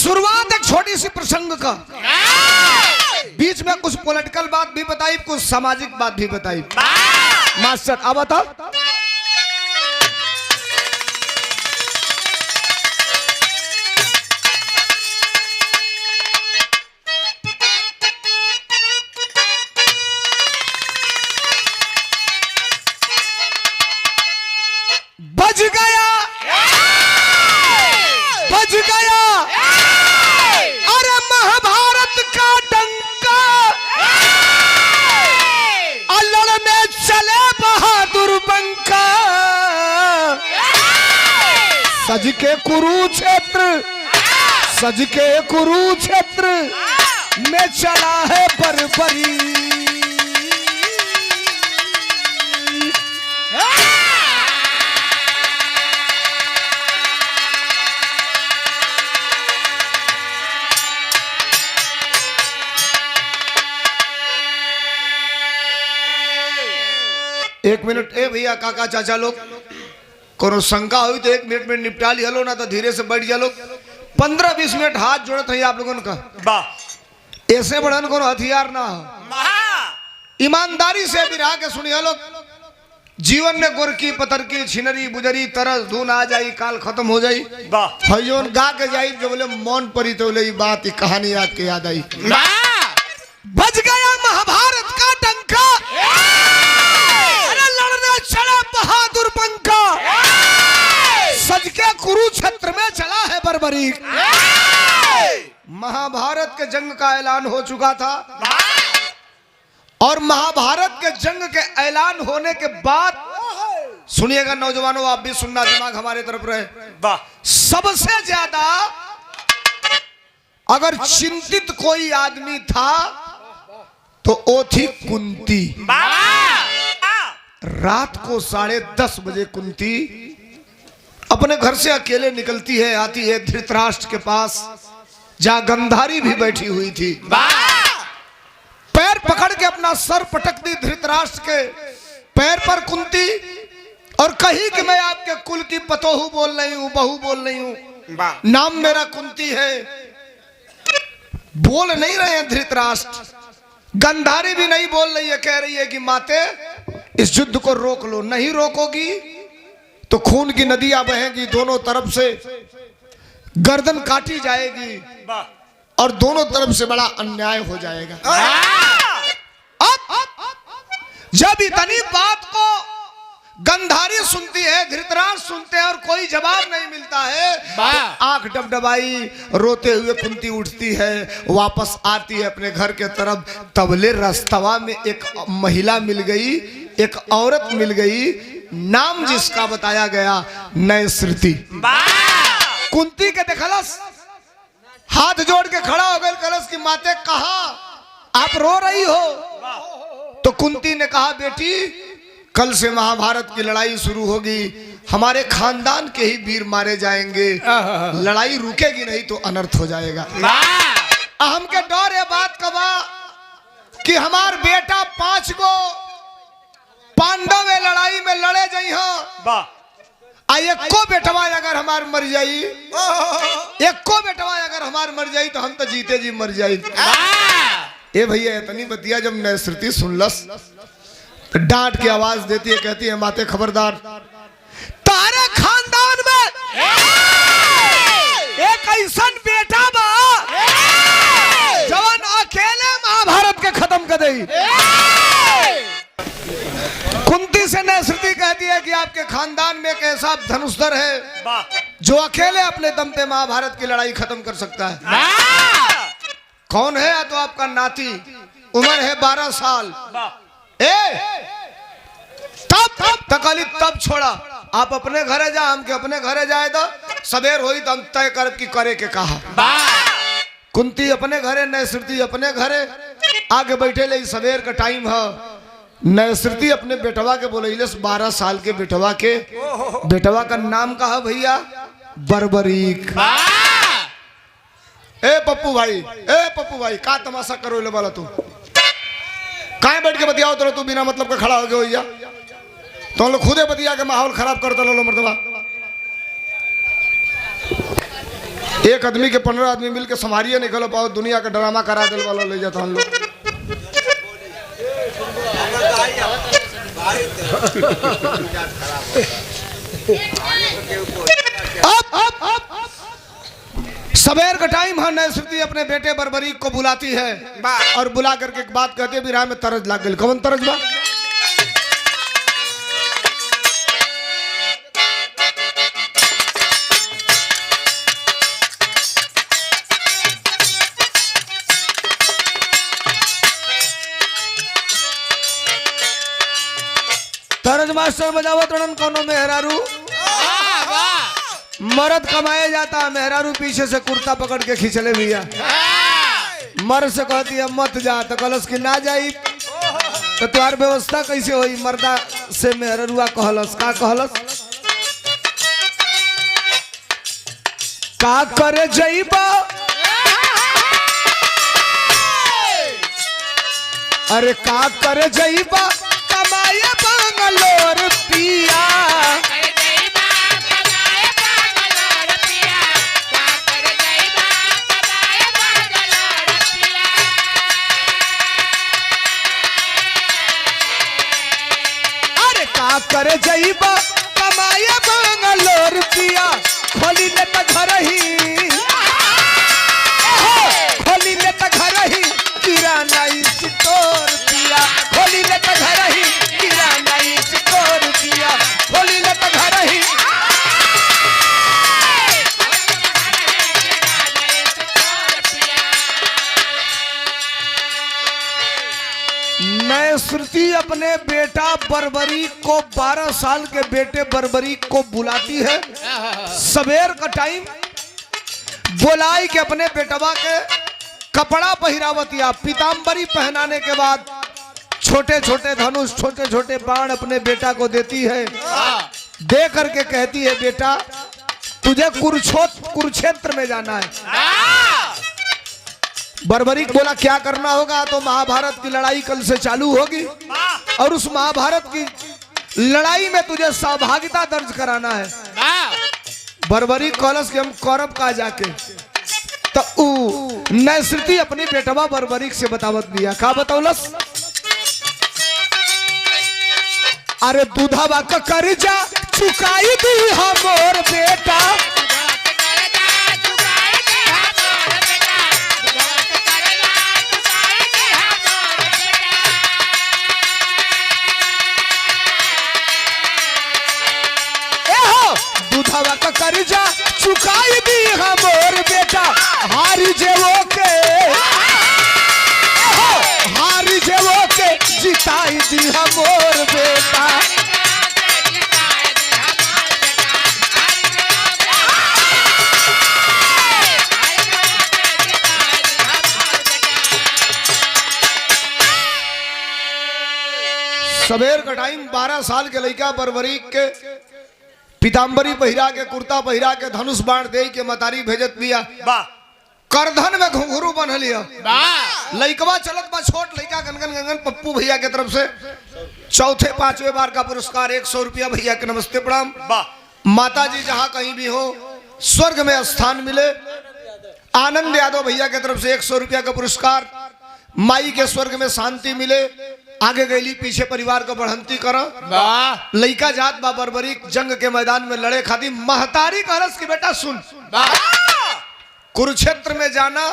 शुरुआत एक छोटी सी प्रसंग का, बीच में कुछ पॉलिटिकल बात भी बताई, कुछ सामाजिक बात भी बताई। मास्टर अब बताओ। बज गया, बज गया, अरे महाभारत का डंका, अल्लड़ में चले बहादुर बंका। सज के कुरुक्षेत्र, सज के कुरुक्षेत्र में चला है बर्बरी। एक मिनट, ए भैया काका चाचा लोग, कोनो शंका हुई तो 1 मिनट में निपटा ली हलो, ना तो धीरे से बैठ जा लोग। 15-20 मिनट हाथ जोड़त है आप लोगों का। ऐसे बढ़न कोनो हथियार ना हो। ईमानदारी से बिरहा के सुनिए लोग। जीवन में गोरकी पतरकी छिनरी बुजरी तरस धून आ जाई, काल खत्म हो जाई। हयोन गा के जाई जो बोले मौन परी तो बोले बात ही कहानी याद के याद आई। बज गया महाभारत का डंका, चला बहादुर पंखा। सज के कुरुक्षेत्र में चला है बर्बरी। महाभारत के जंग का ऐलान हो चुका था और महाभारत के जंग के ऐलान होने के बाद सुनिएगा नौजवानों, आप भी सुनना, दिमाग हमारे तरफ रहे। सबसे ज्यादा अगर चिंतित कोई आदमी था तो वो थी कुंती। रात को 10:30 बजे कुंती अपने घर से अकेले निकलती है, आती है धृतराष्ट्र के पास, जहां गंधारी भी बैठी हुई थी। पैर पकड़ के अपना सर पटक दी धृतराष्ट्र के पैर पर कुंती, और कही कि मैं आपके कुल की पतोहू बोल रही हूं, बहू बोल रही हूं, नाम मेरा कुंती है। बोल नहीं रहे हैं धृतराष्ट्र, गंधारी भी नहीं बोल रही है, कह रही है कि माते इस युद्ध को रोक लो, नहीं रोकोगी तो खून की नदियां बहेंगी, दोनों तरफ से गर्दन काटी जाएगी और दोनों तरफ से बड़ा अन्याय हो जाएगा। अब जब इतनी बात को गंधारी सुनती है, धृतराष्ट्र सुनते हैं और कोई जवाब नहीं मिलता है, तो आंख डबडबाई रोते हुए कुंती उठती है, वापस आती है अपने घर के तरफ। तबले रास्तवा में एक महिला मिल गई, एक औरत मिल गई, नाम जिसका बताया गया नयसृति। कुंती के देखलस, हाथ जोड़ के खड़ा हो गए, कलश की माते कहा आप रो रही हो? तो कुंती ने कहा बेटी कल से महाभारत की लड़ाई शुरू होगी, हमारे खानदान के ही वीर मारे जाएंगे, लड़ाई रुकेगी नहीं तो अनर्थ हो जाएगा। हमके डर है बात कबा कि हमार बेटा 5 गो पांडव में लड़ाई में लड़े जाई हो, एको बेटवा अगर हमार मर जाई, एको बेटवा अगर हमार मर जाई तो हम तो जीते जी मर जाई। ए भैया इतनी बतिया जब नयसृति सुनलस तो डांट की आवाज देती है, कहती है माते खबरदार, तारे खानदान में एक ऐसा बेटा बा जवान अकेले महाभारत के खत्म कर दे। कुंती से नयसृति कहती है कि आपके खानदान में एक ऐसा धनुषधर है जो अकेले अपने दम पे महाभारत की लड़ाई खत्म कर सकता है। कौन है? या तो आपका नाती, उम्र है 12 साल। तब छोड़ा, आप अपने घरे जा, हम के अपने घरे जाए तो सवेर हुई तो हम तय कर की करे के कहा। कुंती अपने घरे, नयसृति अपने घरे, आगे बैठे ले, सवेर का टाइम है। नयसृति अपने बेटवा के बोले 12 साल के बेटवा के, बेटवा का नाम कहा भैया? बर्बरीक। ए पप्पू भाई का तमाशा करो ले वाला तू? काहे बैठ के बतियाओ तो तू बिना मतलब का खड़ा हो गया भैया? तो लोग खुदे बतिया के माहौल खराब करता लो मर्दबा। एक आदमी के 15 आदमी मिल के संभारिए निकल पाओ, दुनिया का ड्रामा करा दिल वालों ले जाता हम लोग। अब सवेर का टाइम है, नए श्रुति अपने बेटे बर्बरीक को बुलाती है और बुला करके एक बात कहती है, बिराह में तरज लाग गई। कौन तरज बा? तरज मास्टर बजावो तड़न कोनो मेहरारू, मर्द कमाए जाता है, मेहरारू पीछे से कुर्ता पकड़ के खींचले भैया। मर्द से कहती है मत जा, तो कलश की ना जाई तो तुम्हार व्यवस्था कैसे होई? मर्दा से मेहरुआ कहलस, का कहलस? का करे जइबा, अरे का करे जइबा कमाए बंगलोर पिया, करे जइबा कमाए बंगलोर पिया, खोली ले त घर ही, खोली ले त घर ही किराना स्टोर पिया, खोली ले त घर ही किराना स्टोर पिया, खोली ले त घर ही। मैं श्रुति अपने बेटा बर्बरीक को 12 साल के बेटे बर्बरीक को बुलाती है। सवेर का टाइम बुलाई के अपने बेटवा के कपड़ा पहिरावतिया, पीताम्बरी पहनाने के बाद छोटे छोटे धनुष, छोटे छोटे बाण अपने बेटा को देती है। दे करके कहती है बेटा तुझे कुरुक्षेत्र में जाना है। बर्बरीक बोला क्या करना होगा? तो महाभारत की लड़ाई कल से चालू होगी और उस महाभारत की लड़ाई में तुझे सहभागिता दर्ज कराना है। बर्बरीक कॉलस के हम कौरव का जाके तो नैश्रुति अपनी बेटवा बर्बरीक से बतावत दिया, का बतौलस? अरे दूधवा का कर्जा चुकाई दी हमोर बेटा, दूधवा का कर्जा चुकाई दी हमोर बेटा, हारी जेवो के, हारी जेवो के जिताई दी हमोर बेटा। सवेर का टाइम 12 साल के लड़का बर्बरीक के पीताम्बरी पहिरा के, कुर्ता पहिरा के, धनुष बाण दे के मतारी भेजत दिया। करधन में घुंघरू बन लिया। लइकवा चलत बा, छोट लइका गनगन गनगन पप्पू भैया के तरफ से चौथे 5वें बार का पुरस्कार 100 रुपया भैया के नमस्ते प्रणाम। माता जी जहाँ कहीं भी हो स्वर्ग में स्थान मिले। आनंद यादव भैया के तरफ से 100 रुपया का पुरस्कार, माई के स्वर्ग में शांति मिले। आगे गईली पीछे परिवार को बढ़ंती करो। लइका जात बा बर्बरीक जंग के मैदान में लड़े खातिर महतारी कहलस की बेटा सुन, कुरुक्षेत्र में जाना,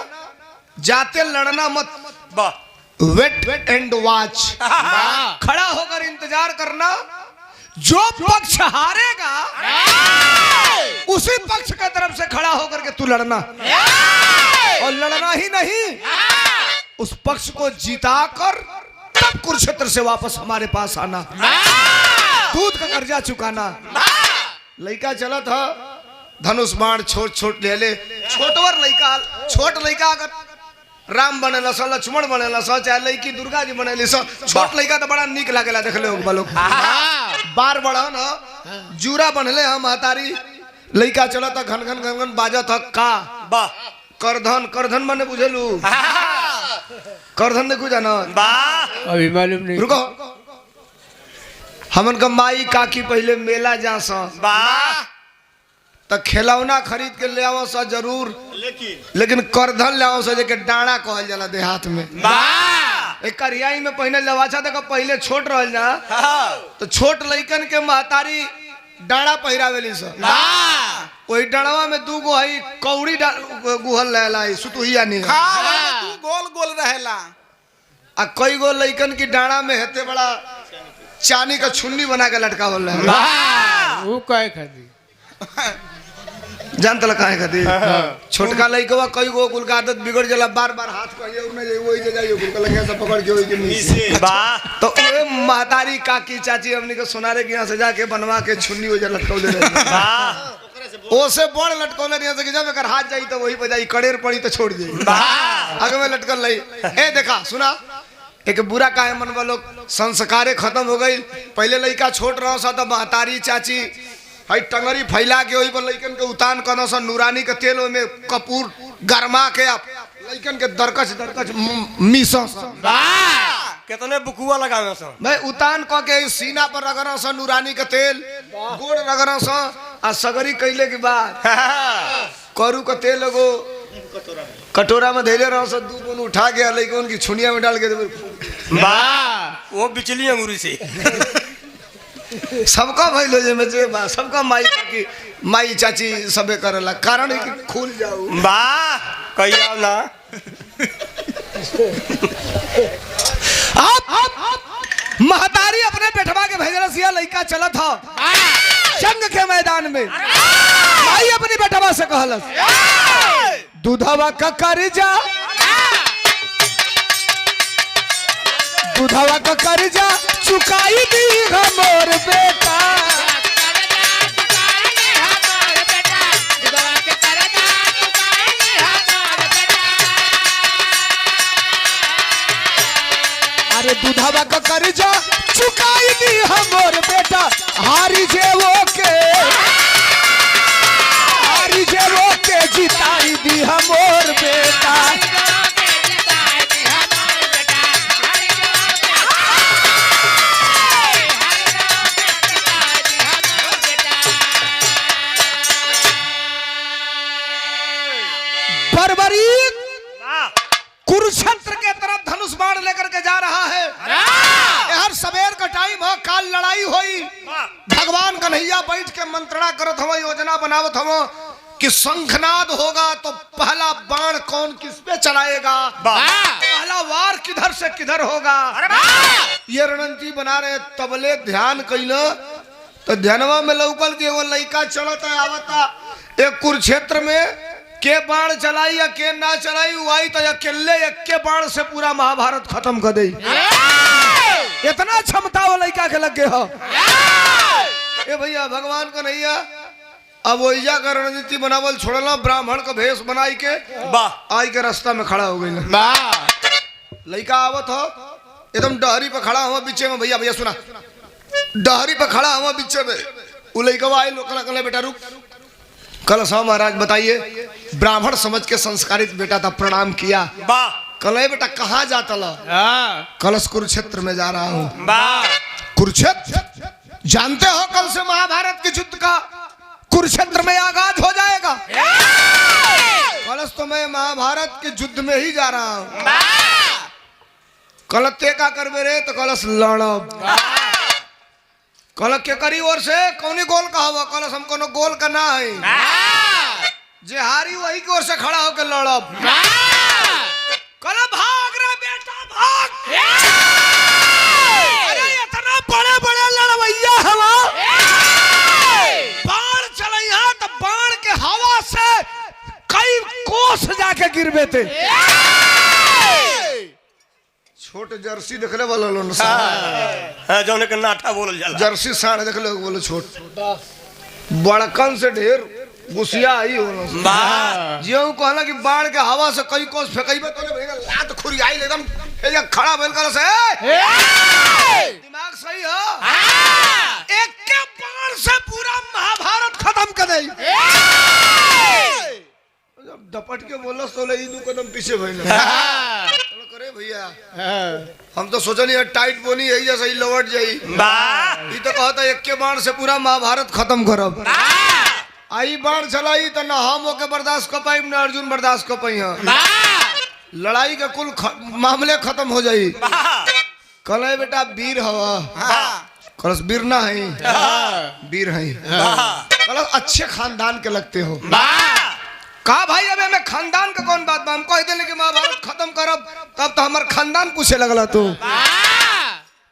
जाते लड़ना मत, वेट एंड वॉच, खड़ा होकर इंतजार करना। जो पक्ष हारेगा उसी पक्ष की तरफ से खड़ा होकर के तू लड़ना, और लड़ना ही नहीं उस पक्ष को जीताकर तब कुरुक्षेत्र से वापस हमारे पास आना, दूध का कर्जा चुकाना। लइका चला था, धनुष बाण छोट छोट ले ले, छोटवर लइका, छोट लइका अगर राम बनेला सा, लक्ष्मण बनेला सा, चाहे लइकी दुर्गा जी बनेली सा, छोट लइका तो बड़ा निक लागेला देखले हो बालोक। बार बड़ा ना जूरा बनले हम महतारी। लइका चला था, घन घन घन घन बाजा था का बा करधन, करधन माने बुझेलू? करधन देखो जाना अभी मालूम नहीं। रुको, हमन का माई काकी पहले मेला जा सा, तो खिलौना खरीद के ले आओ सा जरूर, लेकिन करधन ले आओ सा जेके डाड़ा कहल जाला देहात में। एक करियाई में पहले लवाछा देखो, पहले छोट रहल ना तो छोट लइकन के महतारी डाड़ा पहिरावेली सा। वही डाड़वा में दू गो है कौड़ी गुहल रहेला, सुतुहिया नहीं गोल गोल रहेला। आ कई गो लइकन की डाड़ा में हेते बड़ा चांदी का छुन्नी बना के लटकावल रहेला। वो काहे खाती जानत लगा है खातिर छोटका लइकवा कई गो कुल का आदत बिगड़ जाला, बार बार हाथ कहिए उन्हें जे वही जगह यो कुल का लगे सब पकड़ के वही के नीचे तो ओए महतारी काकी चाची हमनी के सोनारे के यहां से जाके बनवा के छुन्नी हो जा लटकौले रहे। ओसे बड़ लटकौले नहीं सके, जब एकर हाथ जाई तो वही पे जाई, कड़ेर पड़ी तो छोड़ जाई, आगे में लटकल रही। ए देखा सुना, एक बुरा काहे मनवा लोग, संस्कारे खत्म हो गई। पहले लइका छोट रहो सा तो महतारी चाची हई टंगरी फैला के वही पर लइकन के उतान करना सा, नूरानी के तेल में कपूर गरमा के आप लइकन के दरकच दरकच मिसा सा, कितने बुकुआ लगावे सा मैं उतान क के सीना पर रगड़ा सा नूरानी के तेल, गोड़ रगड़ा सा, आ सगरी कैले के बाद करू का तेल एगो कटोरा में धैले रहो सा, दू बोन उठा के लइकन की छुनिया में डाल के वो बिचली अंगूरी से सबका भइलो जे में जे बा, सबका माई की माई चाची सबे करेला, कारण है कि खुल जाऊ कहिया ना। आप महतारी अपने बेटवा के भेजला सिया लइका चला था जंग के मैदान में, माई अपनी बेटवा से कहलस दूधवा का कर्जा, दूधवा का कर्जा चुकाई दी हमर बेटा, अरे दूधवा का कर्जा चुकाई दी हमर बेटा, हारी जेवो के जिताई दी हमर बेटा। कुरुक्षेत्र के तरफ धनुष बाण लेकर के जा रहा है। हर सवेर का टाइम हो, काल लड़ाई होई, भगवान कन्हैया बैठ के मंत्रणा करत हवा, योजना बनावत हवा कि शंखनाद होगा तो पहला बाण कौन किस पे चलाएगा, पहला वार किधर से किधर होगा, ये रणनीति बना रहे। तबले ध्यान कैलो तो ध्यानवा में लौकल के वो लइका चलता आवता, एक कुरुक्षेत्र में के बाण चलाई या के ना चलाई, आई तो अकेले एक के बाण से पूरा महाभारत खत्म कर दे। इतना क्षमता वो लइका के लगे हो। ए भैया भगवान को नहीं है, अब वहीजा का रणनीति बनावल छोड़ला, ब्राह्मण का भेष बनाई के आई के रास्ता में खड़ा हो गई। लइका आवत हो एकदम डहरी पे खड़ा हुआ बीचे में, भैया भैया सुना, डहरी पे खड़ा हुआ बीचे में, वो लइका आई लोकला कले बेटा रुक, कल महाराज बताइए, ब्राह्मण समझ के संस्कारित बेटा था, प्रणाम किया। कल बेटा कहाँ जाता ला? कलश कुरुक्षेत्र में जा रहा हूँ। कुरुक्षेत्र जानते हो, कल से महाभारत के युद्ध का कुरुक्षेत्र में आगाज हो जाएगा। कलश तो मैं महाभारत के युद्ध में ही जा रहा हूँ। कल ते का करबे रे? तो कलश लड़ब। कल के करी ओर से कौनी गोल का हवा? कलश हम कोनो गोल का ना है, जे हारी वही की ओर से खड़ा होकर लड़ब। कल भाग रे बेटा भाग, अरे इतना बड़े बड़े लड़वैया हवा, बाण चलैया तो बाण के हवा से कई कोस जाके गिरबे थे। छोट जर्सी देखले वाला लोन हां जौने के नाठा बोलल जाला, जर्सी साढ़ देखले बोलो छोट, बड़कन से ढेर गुसिया आई हो जियो कहला कि बाढ़ के हवा से कई कोस फेकइबे तो भैया लात खुरी आई एकदम एजा खड़ा भेल कर से दिमाग सही हो। एक के बाण से पूरा महाभारत खत्म कर दई। जब डपट के बोलस तो ले दू कदम पीछे भइल करे भैया, हम तो सोचनी टाइट बोनी है जैसे ही लौट जाई, ये तो कहता एक के बाण से पूरा महाभारत खत्म करब। आई बाढ़ चलाई तो ना हम ओके बर्दाश्त कर पाई ना अर्जुन बर्दाश्त कर पाई। लड़ाई के कुल मामले खत्म हो जाई। कल बेटा वीर हवा कलस वीर ना है वीर है कलस अच्छे खानदान के लगते हो। कहा भाई अब मैं खानदान का कौन बात हम कह देने कि महाभारत खत्म करब तब तो हमार खानदान पूछे लगला तू।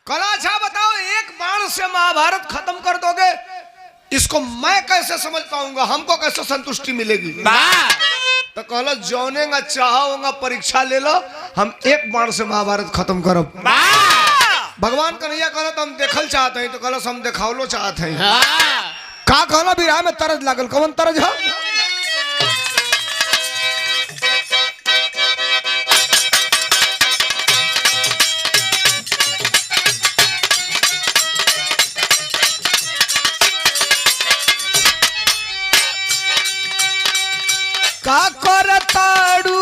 कला अच्छा बताओ एक बाण से महाभारत खत्म कर दोगे इसको मैं कैसे समझ पाऊंगा हमको कैसे संतुष्टि मिलेगी। तो कहला जौनेगा चाहोगा परीक्षा ले लो हम एक बाण से महाभारत खत्म करब। भगवान कन्हैया कहला तो हम देखल चाहते हैं तो कहला हम देखावलो चाहते हैं। का कहला बिरहा में तरज लागल कौन तरज है। का करताड़ू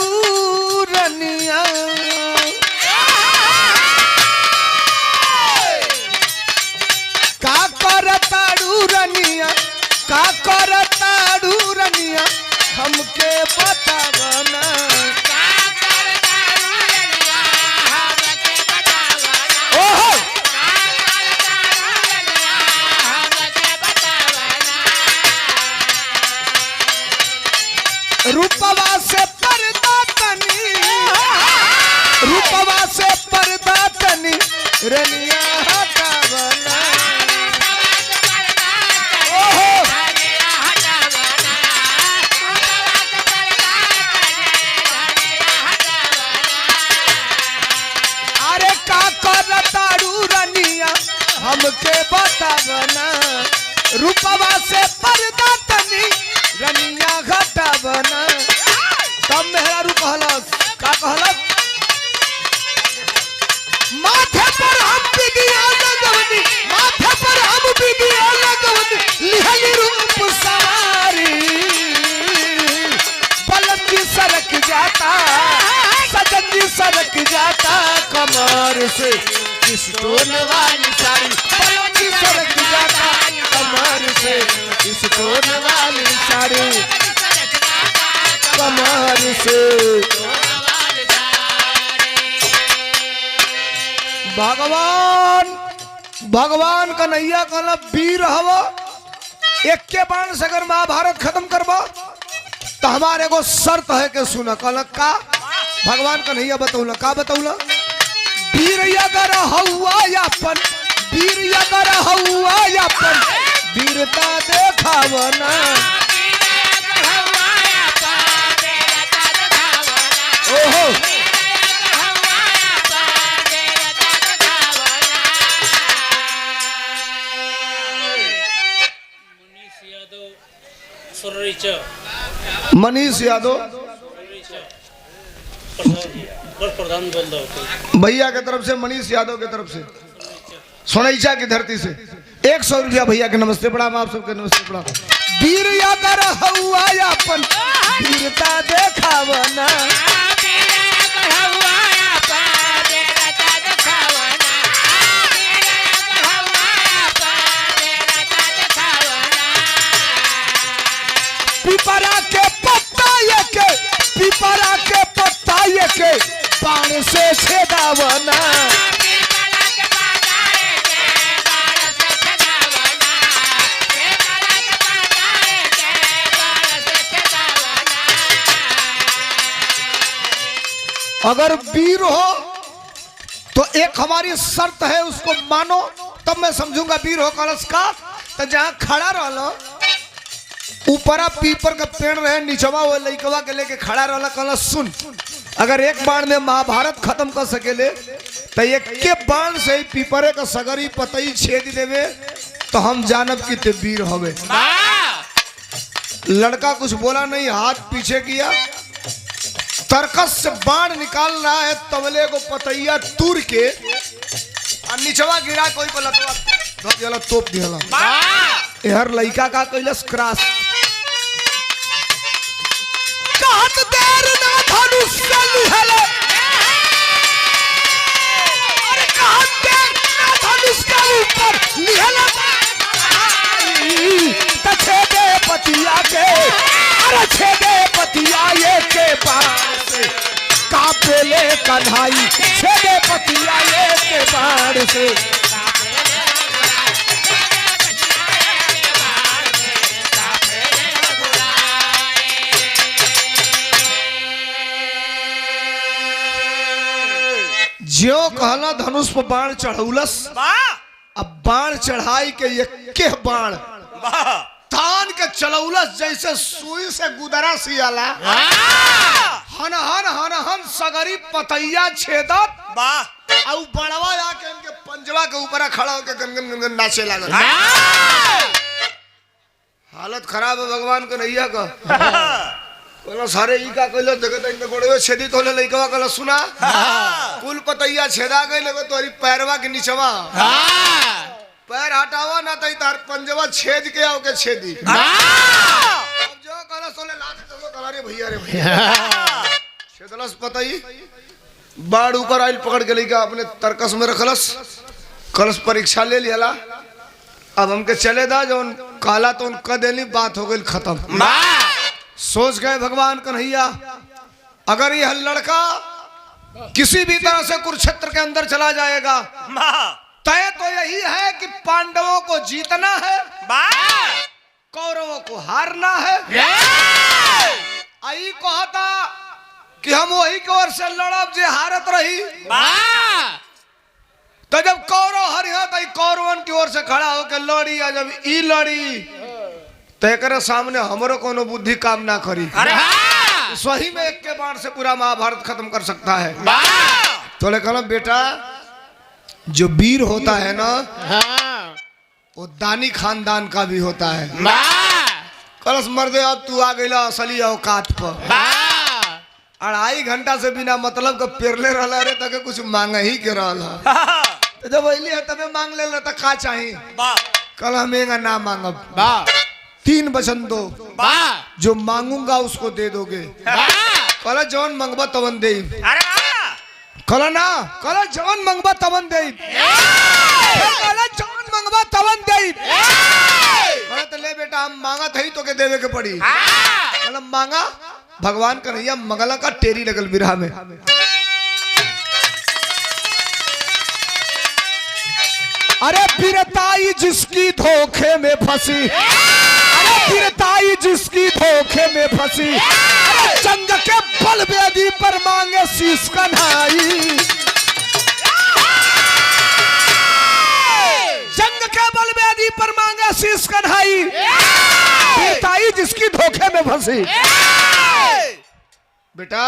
रनिया का करताड़ू रनिया का करताड़ू रनिया हमके बतावना। ओहो रूपवा से पर्दा तनी रूपवा से पर्दा तनी रनिया हटावना। ओहो अरे का करताड़ू रनिया हमके बतावना। रूपवा से पर्दा तनी रनिया घटावना। तब मेहरारू कहलस का कहलस माथे पर हम बिगिया लगवनी माथे पर हम बिगिया लगवनी लिहली रूप सवारी पलक की सरक जाता सजन जी सरक जाता कमर से किस टोन वाली साड़ी पलक की सरक जाता कमर से किस टोन वाली साड़ी कमर से। भगवान भगवान कन्हैया कहला वीर हवा एक के बाण से अगर महाभारत खत्म करबा तो हमारे को शर्त है कि सुना कहला का भगवान कन्हैया बतौला का बतौला वीर अगर हवा यापन वीर अगर हवा यापन वीरता देखावना। ओहो मनीष यादव भैया की तरफ से मनीष यादव की तरफ से सोनैचा की धरती से 100 रुपया भैया के नमस्ते प्रणाम आप सबके नमस्ते प्रणाम। वीर अगर हवा अपन वीरता देखावना। पिपरा के पत्ता के बाण से छेदावना। अगर वीर हो तो एक हमारी शर्त है उसको मानो तब मैं समझूंगा वीर हो। कलश का तो जहाँ खड़ा रहा ऊपरा पीपर का पेड़ रहे नीचवा वो लइकवा के लेके खड़ा रहा कलश सुन अगर एक बाण में महाभारत खत्म कर सकेले तो एक के बाण से ही पीपरे का सगरी पतई छेद देवे तो हम जानब कि ते वीर हवे। लड़का कुछ बोला नहीं हाथ पीछे किया तरकस से बाण निकाल रहा है तबले को पतैया तूर के और निचवा गिरा कोई को लतवा तोप दिया यार लइका का कैलस क्रॉस कहत देर ना धनुष से लिहले अरे कहत देर ना धनुष के ऊपर लिहले तछे दे पतिया के कापेले कन्हाई छेदे पतिया ये के बाण से। ज्यो कहला धनुष पर बाण चढ़ौलस, अब बाण चढ़ाई के ये बाण तान के चलौलस जैसे सुई से गुदरा सियाला। हन हन हन हन सगरी पतैया छेदत और बड़वा आके इनके पंजवा के ऊपर खड़ा होकर गनगन गनगन नाचे लागल। हालत खराब है भगवान के नैया का। कहला सारे ई का कहलो देखत इनके गोड़वे छेदित होले लइकवा कहला सुना कुल पतैया छेदा गई लगे तोरी पैरवा के नीचवा पैर हटावा ना तई तार पंजवा छेद के आओ के छेदी। अब जो कहला सोले लात चलो कहला रे भैया छेदलस पतई बाड़ ऊपर आइल पकड़ के लइका अपने तरकस में रखलस कलश परीक्षा ले लियाला। अब हमके चले दा जौन काला तो उनका देली बात हो गई खत्म। सोच गए भगवान कन्हैया अगर यह लड़का किसी भी तरह से कुरुक्षेत्र के अंदर चला जाएगा तय तो यही है कि पांडवों को जीतना है, कौरवों को हारना है। आई कहता कि हम वही की ओर से लड़ब जे हारत रही। तो जब कौरव हरिया तो कौरवन की ओर से खड़ा होकर लड़ी, और जब ई लड़ी तो एक सामने हमरो कोनो बुद्धि काम ना करी। सही में एक के बाण से पूरा महाभारत खत्म कर सकता है। तो ले कहला बेटा जो वीर होता है ना वो दानी खानदान का भी होता है। कलश मर्दे अब तू आ गईला असली औकात पर। 2.5 घंटा से बिना मतलब का पेरले रहला रे तके कुछ मांग ही के रहला। तो जब अइली है तबे मांग ले त का चाहिए। कल हमें ना मांगब 3 वचन दो, जो मांगूंगा उसको दे दोगे। कल जौन मंगबा तवन दे। कल ना कल जौन मंगबा तवन दे। कल जौन मंगबा तवन दे। तो ले बेटा हम मांगा थई तो के देवे के पड़ी। कल मांगा भगवान कन्हैया मंगला का टेरी लगल बिरहा में। अरे बिरताई जिसकी धोखे में फंसी, अरे बिरताई जिसकी धोखे में फंसी, अरे जंग के बल बेदी पर मांगे शीश कन्हाई। जंग के बल बेदी पर मांगे शीश कन्हाई। बिरताई जिसकी धोखे में फंसी। बेटा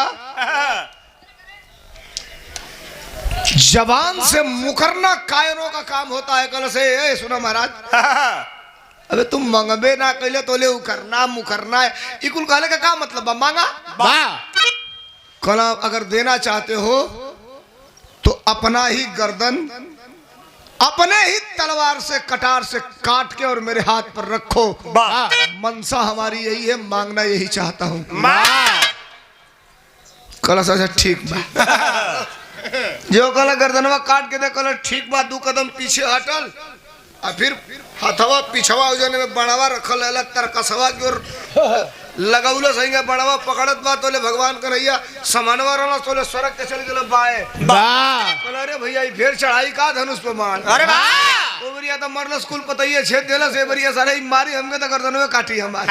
जवान से मुकरना कायरों का काम होता है। कल से सुना महाराज अबे तुम मंगबे ना कहले तो ले करना मुकरना है। इकुल कहले का क्या मतलब है? मांगा कल अगर देना चाहते हो तो अपना ही गर्दन अपने ही तलवार से कटार से काट के और मेरे हाथ पर रखो। मनसा हमारी यही है, मांगना यही चाहता हूँ। कल अच्छा ठीक बा। जो कल गर्दनवा काट के दे कल ठीक बा। 2 कदम पीछे हटल और फिर हथवा पिछवा उजने में बड़ावा रखल अलग तरकसवा की ओर लगौले सही बड़ावा पकड़त बा। तोले भगवान कन्हैया समानवा रहला तोले सड़क के चल गेल बाए। अरे भैया फिर चढ़ाई का धनुष पे मार। अरे वाह ओ बरिया तो मरलस कुल पतैये छेद देला से बरिया सारे मारी हमके तो गर्दनवे काटी हमार।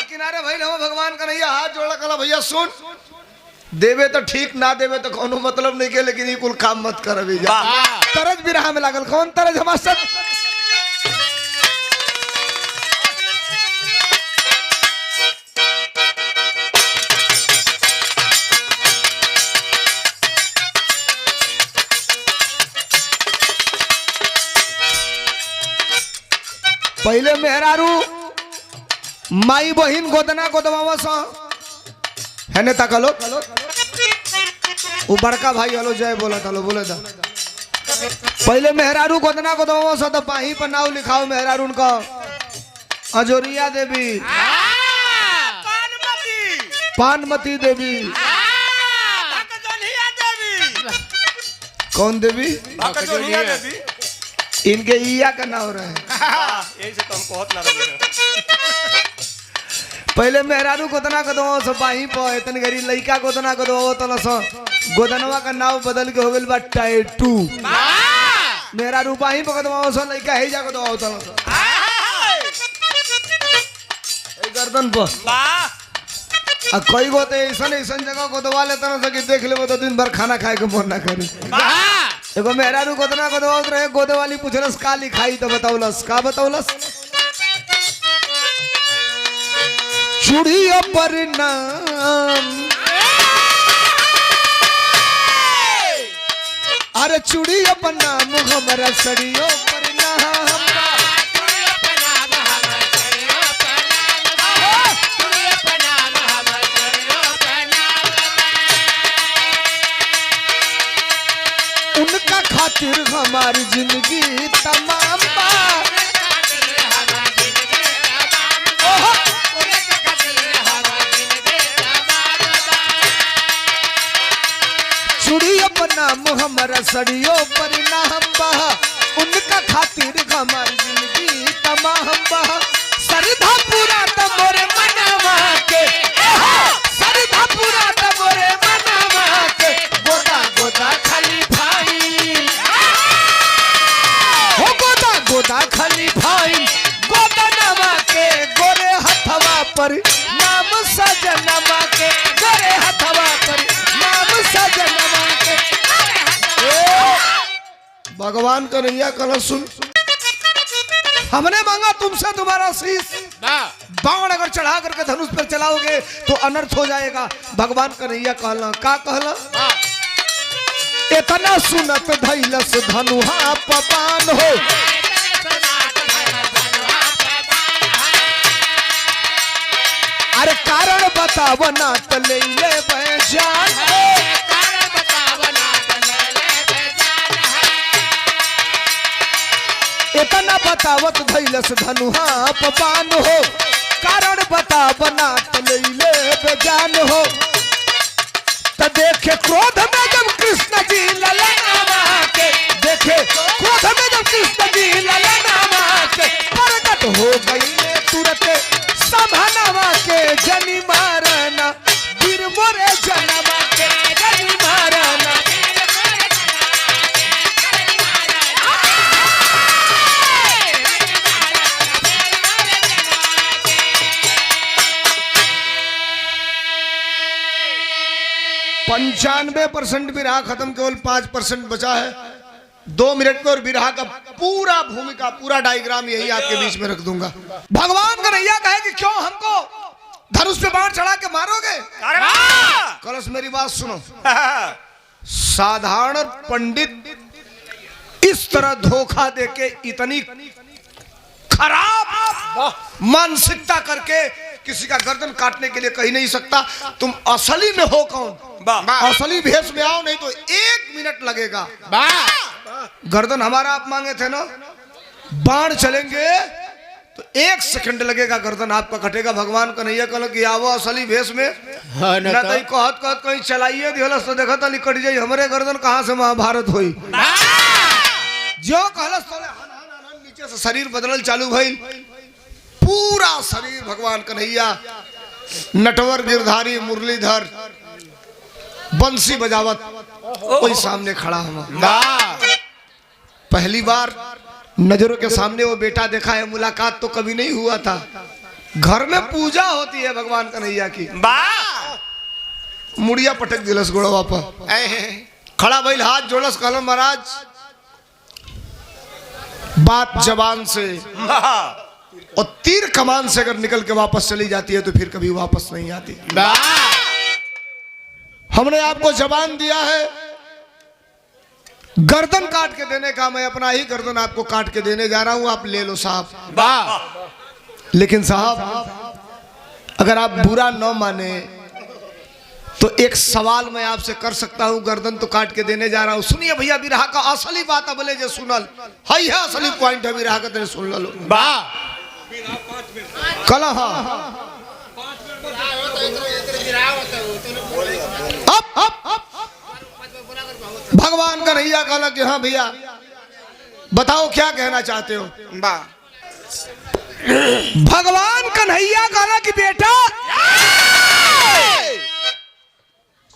किनारे भाई हम भगवान कन्हैया हाथ जोड़ा कला भैया सुन देवे तो ठीक ना देवे तो कोनो मतलब नहीं के, लेकिन ये कुल काम मत कर। अभी जा तरज भी रहा में लागल कौन तरज हमार सब। पहले मेहरारू माई बहिन गोदना गोदवावा सा है ने तकलो वो बड़का भाई हलो जय बोला था लो बोले था। पहले मेहरारू गोदना गोदवावा सा तो बाही पर नाव लिखाओ मेहरारू उनका अजोरिया देवी, पानमती देवी, कौन देवी? इनके ईया का नाम रहे। यही से तुम बहुत ना रहे। पहले मेहरारू गोदना को दो सो बाही पो इतन गरी लइका गोदना को दो तल सो गोदनवा का नाव बदल के हो गेल बा टैटू। मेहरारू बाही पो दो सो लइका हे जा को दो तल सो ए गर्दन पो आ कोई गो ते ऐसन जगह को दवा ले तना सके देख लेबो तो दिन भर खाना खाए के मन ना करे। एगो मेहरारू गोदना को दवा रहे गोदे वाली पूछलस का लिखाई तो बताउलस का बताउलस चूड़ियों पर नाम अरे चूड़ियों पर नाम हमारा सड़ियों पर नाम उनका खातिर हमारी जिंदगी तमाम चूड़ियों पर नाम हमारा सड़ियों पर नाम बहा उनका खातिर हमारी जिंदगी तमाम बहा सरधा पूरा तमोरे मनवा के सरधा पूरा तमोरे मनवा के गोदा गोदा खाली भाई हो गोदा गोदा खाली भाई गोदा नवा के गोरे हथवा पर नाम सजनवा के गोरे हथवा पर नाम सजनवा के भगवान का नैया कल सुन हमने मांगा तुमसे तुम्हारा शीश बाण अगर चढ़ा करके धनुष पर चलाओगे तो अनर्थ हो जाएगा। भगवान का नैया कहला का कहला इतना सुनत धैलस धनुहा पपान हो अरे कारण बताव ना त ले ले जान इतना बतावत धैलस धनुहा पपान हो कारण बताव ना त ले ले जान हो त देखे क्रोध में जब कृष्ण जी ललनावा के देखे क्रोध में जब कृष्ण जी ललनावा के प्रकट हो गई तुरंत संभनवा के जनी मारना वीर मोरे जनवा के जनी मारना %95 विरहा खत्म केवल 5% बचा है। 2 मिनट में और विरहा का पूरा भूमिका पूरा डायग्राम यही आपके बीच में रख दूंगा। भगवान का नैया कहे कि क्यों हमको धनुष पे बाण चढ़ा के मारोगे। कलश मेरी बात सुनो साधारण पंडित इस तरह धोखा देके इतनी खराब मानसिकता करके किसी का गर्दन काटने के लिए कही नहीं सकता। तुम असली में हो कौन असली भेष में आओ नहीं तो 1 मिनट लगेगा। गर्दन हमारा आप मांगे थे ना बाण चलेंगे तो 1 सेकंड लगेगा गर्दन आपका कटेगा। भगवान का नैया कहला कि आवो असली भेष में ना तो कहत कहत कहीं चलाइए दिहलस तो देखा था कट जाई हमरे गर्दन कहां से महाभारत हुई जो कहलस तो नीचे से शरीर बदलल चालू भइल पूरा शरीर भगवान कन्हैया नटवर गिरधारी मुरलीधर बंसी बजावत कोई सामने खड़ा हुआ। पहली बार नजरों के सामने वो बेटा देखा है। मुलाकात तो कभी नहीं हुआ था। घर में पूजा होती है भगवान कन्हैया की। मुड़िया पटक दिलस गोड़वा पर खड़ा भइल हाथ जोड़स कहल महाराज बात जबान से और तीर कमान से अगर निकल के वापस चली जाती है तो फिर कभी वापस नहीं आती। हमने आपको जबान दिया है गर्दन काट के देने का। मैं अपना ही गर्दन आपको काट के देने जा रहा हूं आप ले लो साहब। लेकिन साहब अगर आप बुरा न माने तो एक सवाल मैं आपसे कर सकता हूं। गर्दन तो काट के देने जा रहा हूं सुनिए भैया विरहा का असली बात बोले जो सुनल है असली पॉइंट है विरहा का तेरे सुन लो कला। अब भगवान का नैया कहला कि हाँ भैया बताओ क्या कहना चाहते हो। भगवान कन्हैया कहना कि बेटा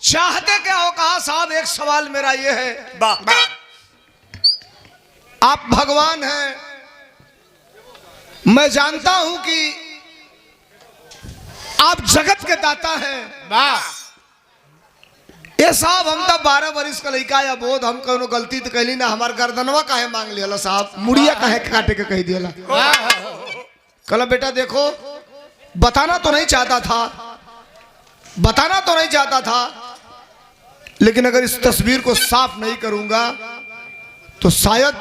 चाहते क्या हो? कहा साहब एक सवाल मेरा ये है, आप भगवान हैं, मैं जानता हूं कि आप जगत के दाता हैं। ये साहब हम तो 12 वर्ष का लड़का या बोध, हम कौनो गलती तो कैली ना, हमार गर्दनवा काहे मांग लिया साहब, मुड़िया काहे काटे के कह दिया। कल बेटा देखो, बताना तो नहीं चाहता था, बताना तो नहीं चाहता था, लेकिन अगर इस तस्वीर को साफ नहीं करूंगा तो शायद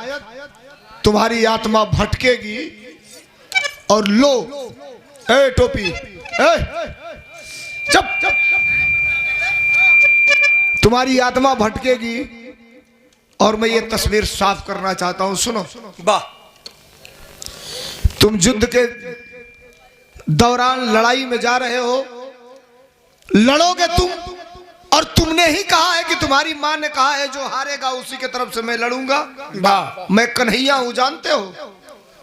तुम्हारी आत्मा भटकेगी और लो ए टोपी चुप चुप, तुम्हारी आत्मा भटकेगी और मैं ये तस्वीर साफ करना चाहता हूं। सुनो वाह, तुम युद्ध के दौरान लड़ाई में जा रहे हो, लड़ोगे तुम, और तुमने ही कहा है कि तुम्हारी मां ने कहा है जो हारेगा उसी के तरफ से मैं लड़ूंगा। मैं कन्हैया हूं, जानते हो,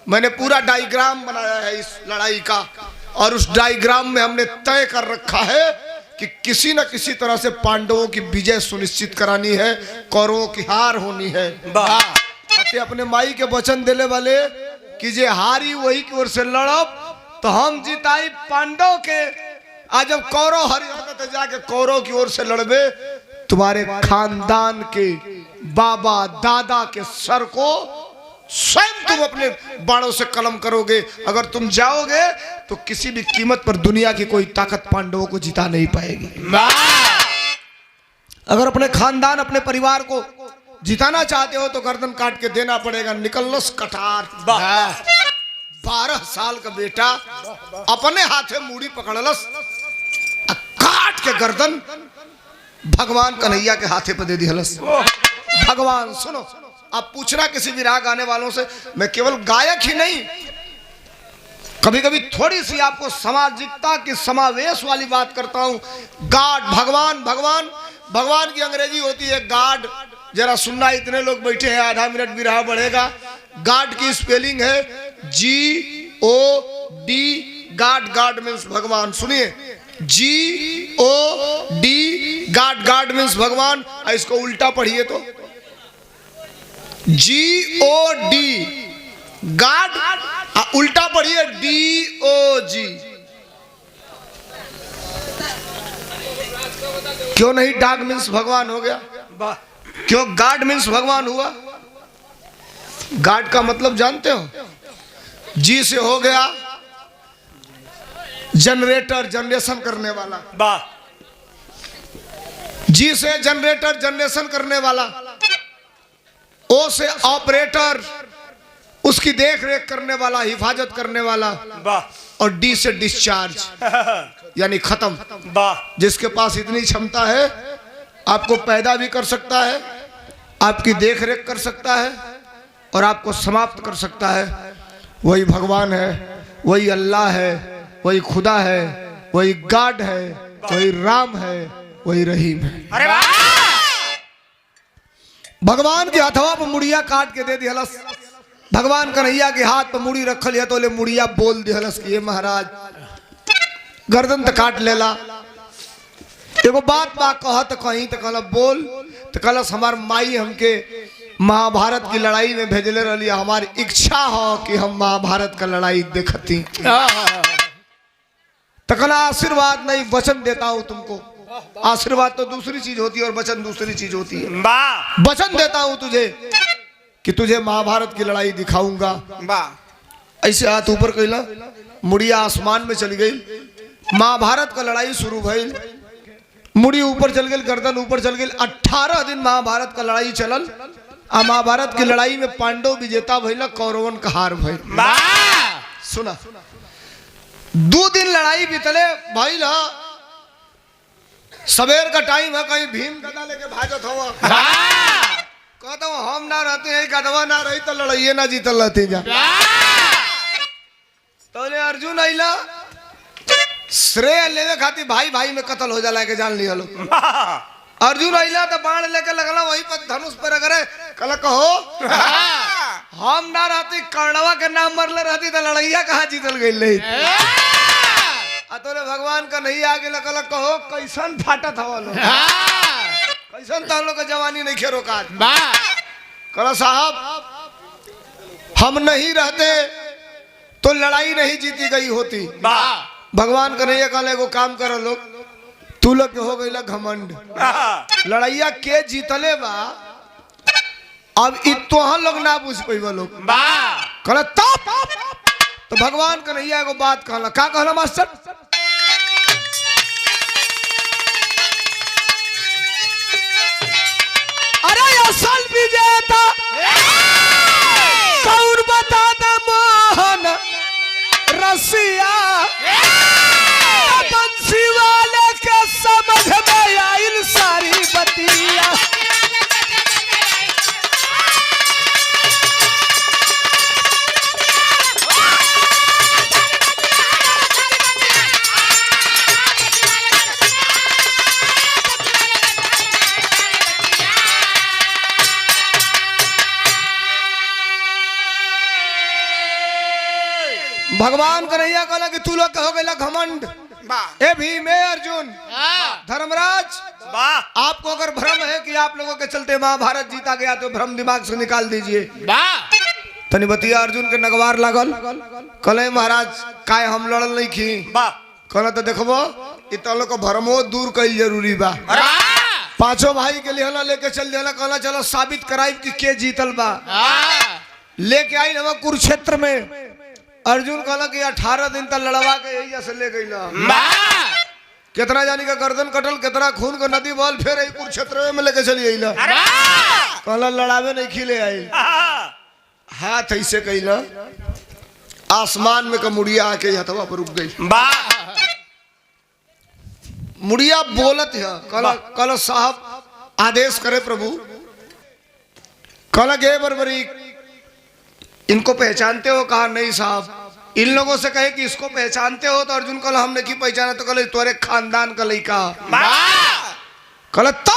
मैंने पूरा डायग्राम बनाया है इस लड़ाई का, और उस डायग्राम में हमने तय कर रखा है कि किसी न किसी तरह से पांडवों की विजय सुनिश्चित करानी है, कौरवों की हार होनी है। अपने माई के वचन देने वाले कि जे हारी वही की ओर से लड़ब, तो हम जिताई पांडव के, आज जब कौरव हरियाणा तो जाके कौरव की ओर से लड़बे, तुम्हारे खानदान के बाबा दादा के सर को स्वयं तुम अपने बाणों से कलम करोगे। अगर तुम जाओगे तो किसी भी कीमत पर दुनिया की कोई ताकत पांडवों को जिता नहीं पाएगी। अगर अपने खानदान अपने परिवार को जिताना चाहते हो तो गर्दन काट के देना पड़ेगा। निकलस कटार 12 साल का बेटा अपने हाथे मूड़ी पकड़लस, काट के गर्दन भगवान कन्हैया के हाथे पर दे दी हलस। भगवान सुनो, आप पूछना किसी भी राग आने वालों से, मैं केवल गायक ही नहीं, कभी कभी थोड़ी सी आपको सामाजिकता की समावेश वाली बात करता हूं। गॉड, भगवान, भगवान, भगवान की अंग्रेजी होती है गॉड। जरा सुनना, इतने लोग बैठे हैं, आधा मिनट भी रहा बढ़ेगा। गॉड की स्पेलिंग है GOD, गॉड, गॉड मीन्स भगवान। सुनिए, GOD, गॉड, गॉड मीन्स भगवान। इसको उल्टा पढ़िए तो GOD, गॉड, उल्टा पढ़िए DOG। क्यों नहीं डॉग मीन्स भगवान हो गया? क्यों गॉड मीन्स भगवान हुआ? गॉड का मतलब जानते हो? जी से हो गया जनरेटर, जनरेशन करने वाला। जी से जनरेटर, जनरेशन करने वाला। ओ से ऑपरेटर, उसकी देख रेख करने वाला, हिफाजत करने वाला। और डी से डिस्चार्ज, यानी खत्म। जिसके पास इतनी क्षमता है, आपको पैदा भी कर सकता है, आपकी देख रेख कर सकता है, और आपको समाप्त कर सकता है। वही भगवान है, वही अल्लाह है, वही खुदा है, वही गॉड है, वही राम है, वही रहीम है। अरे वाह! भगवान के हथवा पर मुड़िया काट के दे दी हलस। भगवान कन्हैया के हाथ पर मुड़ी रखल है तो ले मुड़िया बोल दी हलस कि ये महाराज गर्दन तो काट लेला। एगो बात बा कहत कहीं तो कहला बोल, तो कहलस हमार माई हमके महाभारत की लड़ाई में भेजले रही, हमारी इच्छा हो कि हम महाभारत का लड़ाई देखती। तो कहला आशीर्वाद नहीं, वचन देता हूं तुमको। आशीर्वाद तो दूसरी चीज होती है और वचन दूसरी चीज होती है। वचन देता हूं तुझे कि तुझे महाभारत की लड़ाई दिखाऊंगा। ऐसे हाथ ऊपर कैला, मुड़िया आसमान में चली गई। महाभारत का लड़ाई शुरू भइल, मुड़ी ऊपर चल गई, गर्दन ऊपर चल गई। 18 दिन महाभारत का लड़ाई चलल। आ महाभारत की लड़ाई में पांडव विजेता भइल, कौरवन का हार भइल। सुना, 2 दिन लड़ाई बीतले भइल। सवेर का टाइम है, कहीं भीम गदा लेके भागत हो, कहता हूँ हम ना रहते हैं, गदवा ना रही तो लड़ाइए ना जीतल रहते जा। तो अर्जुन आइला श्रेय लेवे खातिर, भाई भाई में कत्ल हो जाला के जान लिया लो। अर्जुन आइला तो बाण लेके लगला, वहीं पर धनुष पर अगरे कल कहो हम ना रहती कर्णवा के नाम मरले रहती तो लड़ैया कहाँ जीतल गई रही। तोरे भगवान का नहीं आगे लगल कहो कैसन फाटत हवा लोग, कैसन तो लोग का जवानी नहीं खे रोका। कहो साहब हम नहीं रहते तो लड़ाई नहीं जीती गई होती। भगवान का नहीं कहले एगो काम करो लोग, तू लोग के हो गई घमंड, लड़ैया के जीतले बा अब इतोहन लोग ना बुझ पैबा लोग। कहला तब तो भगवान का नहीं एगो बात कहला, का कहला मास्टर? अरे असल विजेता कौन बताता मोहन रसिया, बंसी वाले के समझ में आइल सारी बतिया। भगवान कन्हैया कहला कि तू लोग कहो गया घमंड। ए भीम ए अर्जुन धर्मराज, आपको अगर भ्रम है कि आप लोगों के चलते महाभारत जीता गया तो भ्रम दिमाग से निकाल दीजिए। तनी बतिया अर्जुन के नगवार लागल, कहले महाराज काय हम लड़ल नहीं की। कहला तो देखबो इत लोग को भ्रमो दूर कईल जरूरी बा। पांचों भाई के लिए लेके चल दिया, कहला चलो साबित कराई कि के जीतल बा। लेके आई हम कुरुक्षेत्र में। अर्जुन कहला कि 18 दिन तक लड़वा के यही जैसे ले गई ना, कितना जानी का गर्दन कटल, कितना खून का नदी बॉल, फिर यही कुरुक्षेत्र में लेके चली आई। कहला लड़ावे नहीं खिले आई, हाथ ऐसे कैला आसमान में का मुड़िया आके हथवा पर रुक गई। मुड़िया बोलत है, कहला साहब आदेश करे प्रभु। कहला गे बरबरी इनको पहचानते हो? कहा नहीं साहब। इन लोगों से कहे कि इसको पहचानते हो? तो अर्जुन कहला हमने की पहचाना। तो कहले तुम्हारे खानदान का लड़का। कहला तो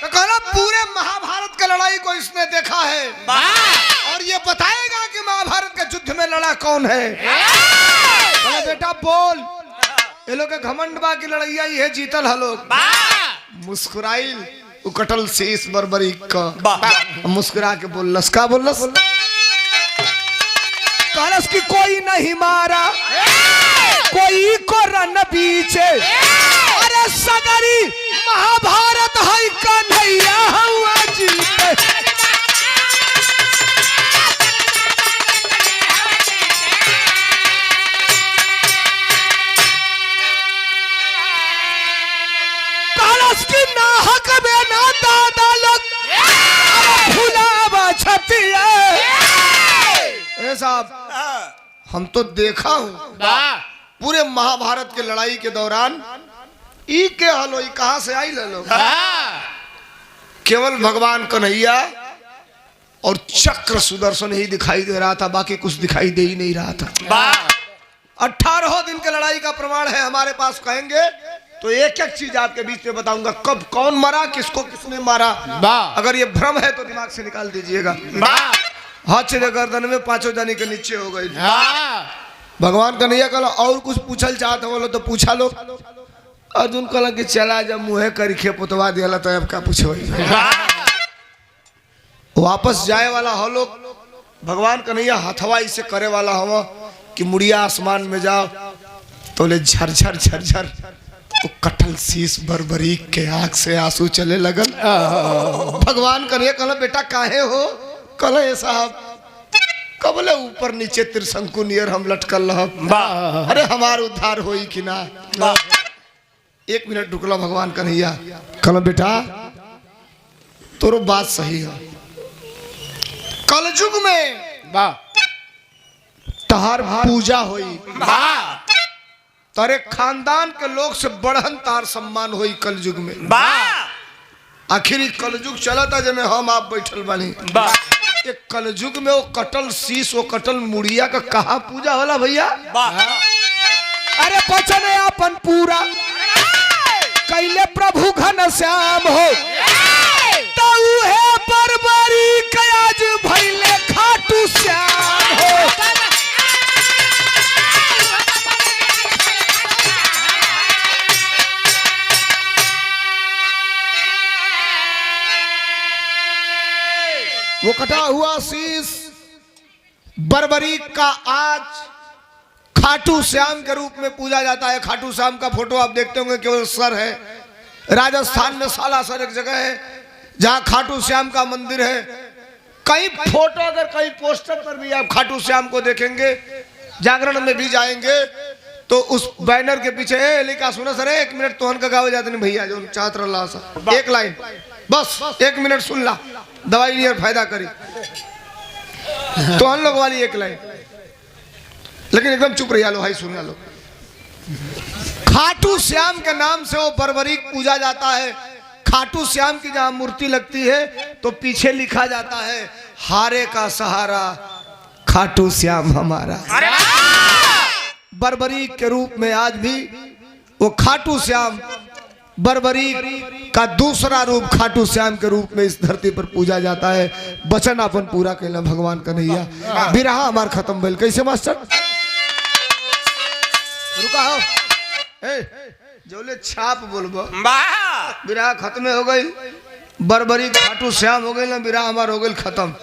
कहला पूरे महाभारत का लड़ाई को इसने देखा है और ये बताएगा कि महाभारत के युद्ध में लड़ा कौन है। कहला बेटा बोल, ये लोग घमंड बा की लड़ैया ये जीतल हलो। मुस्कुराइल उकटल शीश बरबरी का, मुस्कुरा के बोलस का बोलस कहलस कि कोई नहीं मारा कोई को रन पीछे, अरे सगरी महाभारत है कन्हैया हुआ जीते। कहलस कि ना हक में ना दादा लोग भुलावा छतिया। साहब हम तो देखा हूँ पूरे महाभारत के लड़ाई के दौरान ई के हलो कहां से आई लो, केवल भगवान कन्हैया और चक्र सुदर्शन ही दिखाई दे रहा था, बाकी कुछ दिखाई दे ही नहीं रहा था। 18 दिन के लड़ाई का प्रमाण है हमारे पास, कहेंगे तो एक एक चीज आपके बीच में बताऊंगा, कब कौन मरा, किसको किसने मारा। अगर ये भ्रम है तो दिमाग से निकाल दीजिएगा। हाथ से गर्दन में 5 जाने के नीचे हो गई। भगवान कन्हैया कहला और कुछ पूछल चाहते हो तो पूछा लो। अर्जुन कहला कि चला जब मुँह करिखे पुतवा दिया तो अब क्या पूछो। वापस जाए वाला हो लोग, भगवान कन्हैया हथवाई से करे वाला हो कि मुड़िया आसमान में जाओ तो ले झरझर झरझर तो कटल शीश बरबरीक के आंख से आंसू चले लगल। भगवान कन्हैया कहला बेटा काहे हो? कहले साहब कबले ऊपर नीचे त्रिशंकु नियर हम लटकल रह, अरे हमार उद्धार होई कि ना। 1 मिनट रुकला भगवान कन्हैया, कहला बेटा तोरो बात सही है, कलयुग में तहार पूजा होई, तारे खानदान के लोग से बढ़न तार सम्मान होई कलयुग में। आखिर कलयुग चला था जब हम आप बैठल बानी। एक कलयुग में वो कटल शीश वो कटल मुड़िया का कहा पूजा होला भैया? अरे बचन अपन पूरा कैले प्रभु घन श्याम हो तो है बरबरी कयाज भैले खा वो कटा हुआ शीश बर्बरीक का आज खाटू श्याम के रूप में पूजा जाता है। खाटू श्याम का फोटो आप देखते होंगे, केवल सर है। राजस्थान में सालासर एक जगह है जहां खाटू श्याम का मंदिर है। कई फोटो, अगर कई पोस्टर पर भी आप खाटू श्याम को देखेंगे, जागरण में भी जाएंगे तो उस बैनर के पीछे लिखा, सुना सर 1 मिनट तोहन का गावे जाते नहीं भैया, जो चाहत रहा सा 1 लाइन बस 1 मिनट सुन ला, दवाई लिया फायदा करी तोहन लोग वाली 1 लाइन, लेकिन एकदम चुप रहिया लो भाई, सुन लो। खाटू श्याम के नाम से वो बर्बरीक पूजा जाता है। खाटू श्याम की जहां मूर्ति लगती है तो पीछे लिखा जाता है, हारे का सहारा खाटू श्याम हमारा। बर्बरीक के रूप में आज भी वो खाटू श्याम, बर्बरीक का दूसरा रूप खाटू श्याम के रूप में इस धरती पर पूजा जाता है। वचन अपन पूरा कहना भगवान कन्हैया। बिरहा हमार खत्म भइल। कैसे मास्टर? रुका हो, जोले छाप बोलबो। बिरहा खत्म हो गई, बर्बरीक खाटू श्याम हो गई ना, बिरहा हमार हो गई खत्म।